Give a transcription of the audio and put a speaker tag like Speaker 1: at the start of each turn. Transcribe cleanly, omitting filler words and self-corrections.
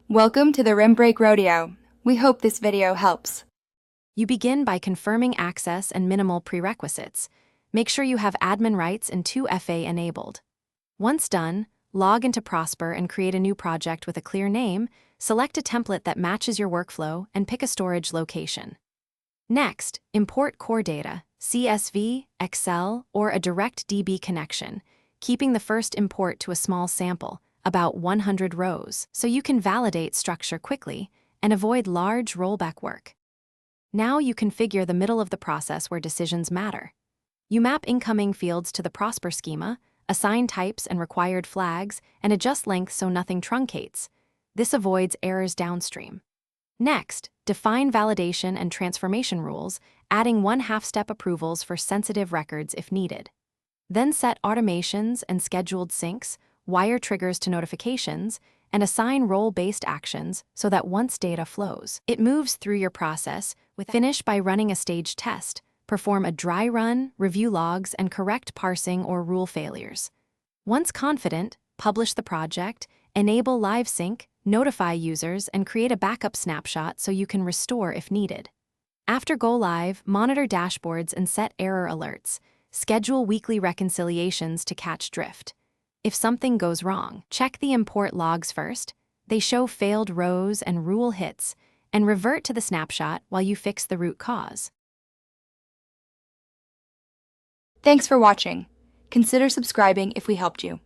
Speaker 1: Welcome to the Rim Break Rodeo. We hope this video helps.
Speaker 2: You begin by confirming access and minimal prerequisites. Make sure you have admin rights and 2FA enabled. Once done, log into Prosper and create a new project with a clear name, select a template that matches your workflow, and pick a storage location. Next, import core data, CSV, Excel, or a direct DB connection, keeping the first import to a small sample, about 100 rows, so you can validate structure quickly and avoid large rollback work. Now you configure the middle of the process where decisions matter. You map incoming fields to the Prosper schema, assign types and required flags, and adjust length so nothing truncates. This avoids errors downstream. Next, define validation and transformation rules, adding 1/2-step approvals for sensitive records if needed. Then set automations and scheduled syncs, wire triggers to notifications, and assign role-based actions so that once data flows, it moves through your process. Finish by running a staged test, perform a dry run, review logs, and correct parsing or rule failures. Once confident, publish the project, enable live sync, notify users, and create a backup snapshot so you can restore if needed. After go live, monitor dashboards and set error alerts. Schedule weekly reconciliations to catch drift. If something goes wrong, check the import logs first. They show failed rows and rule hits, and revert to the snapshot while you fix the root cause.
Speaker 1: Thanks for watching. Consider subscribing if we helped you.